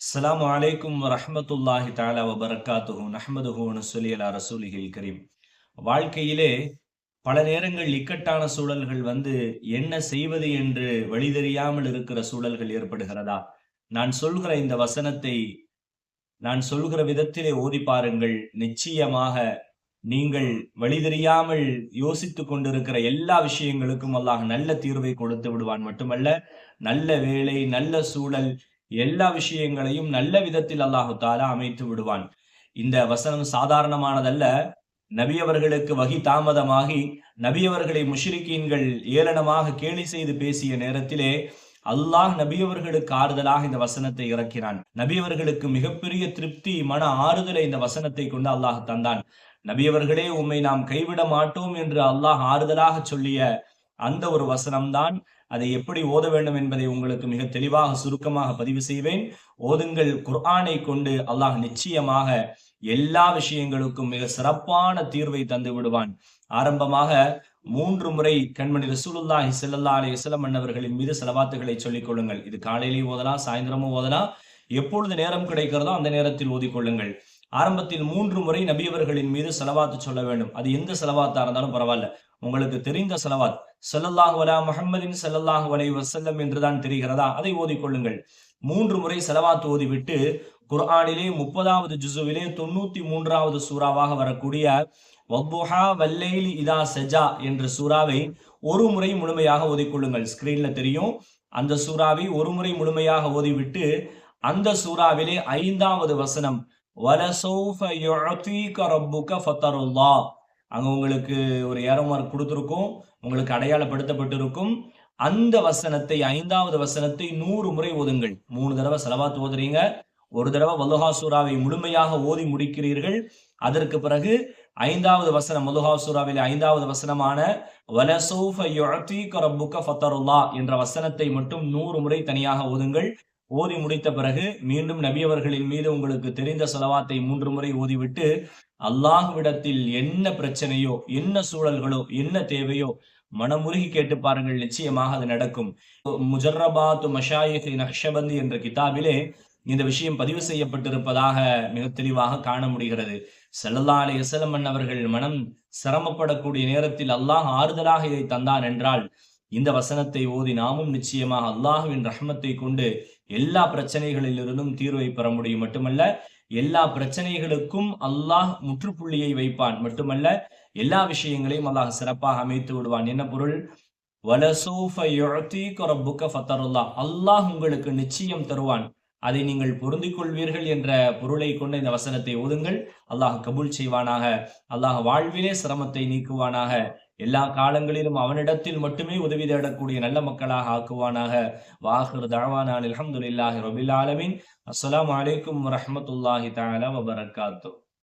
அஸ்ஸலாமு அலைக்கும் வரஹ்மத்துல்லாஹி தஆலா வபரகாத்துஹு நஹ்மதுஹு வ நுஸல்லி அலா ரசூலிஹில் கரீம். வாழ்க்கையிலே பல நேரங்கள் இக்கட்டான சூழல்கள் வந்து என்ன செய்வது என்று வழி தெரியாமல் இருக்கிற சூழல்கள் ஏற்படுகிறதா? நான் சொல்கிற இந்த வசனத்தை நான் சொல்கிற விதத்திலே ஓதி பாருங்கள். நிச்சயமாக நீங்கள் வழி தெரியாமல் யோசித்துக் கொண்டிருக்கிற எல்லா விஷயங்களுக்கும் அல்லாஹ் நல்ல தீர்வை கொடுத்து விடுவான். மட்டுமல்ல, நல்ல வேலை, நல்ல சூழல், எல்லா விஷயங்களையும் நல்ல விதத்தில் அல்லாஹு தஆலா அமைத்து விடுவான். இந்த வசனம் சாதாரணமானதல்ல. நபி அவர்களுக்கு வஹி தாமதமாகி, நபி அவர்களை முஷ்ரிக்கீன்கள் ஏளனமாக கேலி செய்து பேசிய நேரத்திலே, அல்லாஹ் நபி அவர்களுக்கு ஆறுதலாக இந்த வசனத்தை இறக்கினான். நபி அவர்களுக்கு மிகப்பெரிய திருப்தி, மன ஆறுதலை இந்த வசனத்தை கொண்டு அல்லாஹ் தந்தான். நபி அவர்களே, உம்மை நாம் கைவிட மாட்டோம் என்று அல்லாஹ் ஆறுதலாக சொல்லிய அந்த ஒரு வசனம்தான். அதை எப்படி ஓத வேண்டும் என்பதை உங்களுக்கு மிக தெளிவாக சுருக்கமாக பதிவு செய்வேன். ஓதுங்கள். குர்ஆனை கொண்டு அல்லாஹ் நிச்சயமாக எல்லா விஷயங்களுக்கும் மிக சிறப்பான தீர்வை தந்து விடுவான். ஆரம்பமாக 3 முறை கண்மணி ரசூலுல்லாஹி ஸல்லல்லாஹு அலைஹி வஸல்லம் அன்னவர்களின் மீது ஸலவாத்துகளை சொல்லிக் கொள்ளுங்கள். இது காலையிலேயும் ஓதலாம், சாயந்திரமும் ஓதலாம். எப்பொழுது நேரம் கிடைக்கிறதோ அந்த நேரத்தில் ஓதிக்கொள்ளுங்கள். ஆரம்பத்தில் 3 முறை நபி அவர்களின் மீது ஸலவாத்து சொல்ல வேண்டும். அது எந்த ஸலவாத்தா இருந்தாலும் பரவாயில்ல. உங்களுக்கு தெரிந்த ஸலவாத். ஸல்லல்லாஹு அலா முஹம்மதின் ஸல்லல்லாஹு அலைஹி வஸல்லம் என்றுதான் தெரிகிறதா? அதை ஓதிக்கொள்ளுங்கள். 3 முறை ஸலவாத் ஓதிவிட்டு, குர்ஆனிலே 30வது ஜுஸுவிலே 93வது சூறாவாக வரக்கூடிய வத்துஹா வல்லைலி இதா சஜா என்ற சூறாவை ஒரு முறை முழுமையாக ஓதிக்கொள்ளுங்கள். ஸ்கிரீன்ல தெரியும். அந்த சூறாவை ஒரு முறை முழுமையாக ஓதிவிட்டு, அந்த சூறாவிலே 5வது வசனம் வலசௌஃப யுஅதீக ரப்புக ஃபதருல்லாஹ், அங்க உங்களுக்கு ஒரு ஏரோ மார்க் கொடுத்திருக்கும், உங்களுக்கு அடையாளப்படுத்தப்பட்டிருக்கும். அந்த வசனத்தை 5வது வசனத்தை 100 முறை ஓதுங்கள். 3 தடவை ஸலவாத் ஓதுறீங்க. ஒரு தடவை வல்லுஹா சூராவை முழுமையாக ஓதி முடிக்கிறீர்கள். அதற்கு பிறகு 5வது வசனம், வல்லுஹா சூராவிலே 5வது வசனமான வலசௌஃப யுஅதீக ரப்புக ஃபதருல்லாஹ் என்ற வசனத்தை மட்டும் 100 முறை தனியாக ஓதுங்கள். ஓதி முடித்த பிறகு மீண்டும் நபி அவர்களின் மீது உங்களுக்கு தெரிந்த ஸலவாத்தை 3 முறை ஓதிவிட்டு, அல்லாஹ்விடத்தில் என்ன பிரச்சனையோ, என்ன சூழல்களோ, என்ன தேவையோ மனமுருகி கேட்டு பாருங்கள். நிச்சயமாக அது நடக்கும். முஜர்ரபாத்து மஷாயிக் நக்ஷபந்தி என்ற கிதாபிலே இந்த விஷயம் பதிவு செய்யப்பட்டிருப்பதாக மிக தெளிவாக காண முடிகிறது. ஸல்லல்லாஹு அலைஹி வஸல்லம் அவர்கள் மனம் சிரமப்படக்கூடிய நேரத்தில் அல்லாஹ் ஆறுதலாக இதை தந்தான் என்றால், இந்த வசனத்தை ஓதி நாமும் நிச்சயமாக அல்லாஹ்வின் ரஹ்மத்தை கொண்டு எல்லா பிரச்சனைகளிலிருந்தும் தீர்வை பெற முடியும். மட்டுமல்ல, எல்லா பிரச்சனைகளுக்கும் அல்லாஹ் முற்றுப்புள்ளியை வைப்பான். மட்டுமல்ல, எல்லா விஷயங்களையும் அல்லாஹ் சிறப்பாக அமைத்து விடுவான். என்ன பொருள்? வலசௌஃப யுஅதீக ரப்புக ஃபதருல்லாஹ், அல்லாஹ் உங்களுக்கு நிச்சயம் தருவான், அதை நீங்கள் பொருந்திக் கொள்வீர்கள் என்ற பொருளை கொண்ட இந்த வசனத்தை ஓதுங்கள். அல்லாஹ் கபூல் செய்வானாக. அல்லாஹ் வாழ்விலே சிரமத்தை நீக்குவானாக. எல்லா காலங்களிலும் அவனிடத்தில் மட்டுமே உதவி தேடக்கூடிய நல்ல மக்களாக ஆக்குவானாக. வாஹிரு தஅவானா அல்ஹம்துலில்லாஹி ரப்பில் ஆலமீன். அஸ்ஸலாமு அலைக்கும் வரஹ்மத்துல்லாஹி தஆலா வபரகாத்துஹு.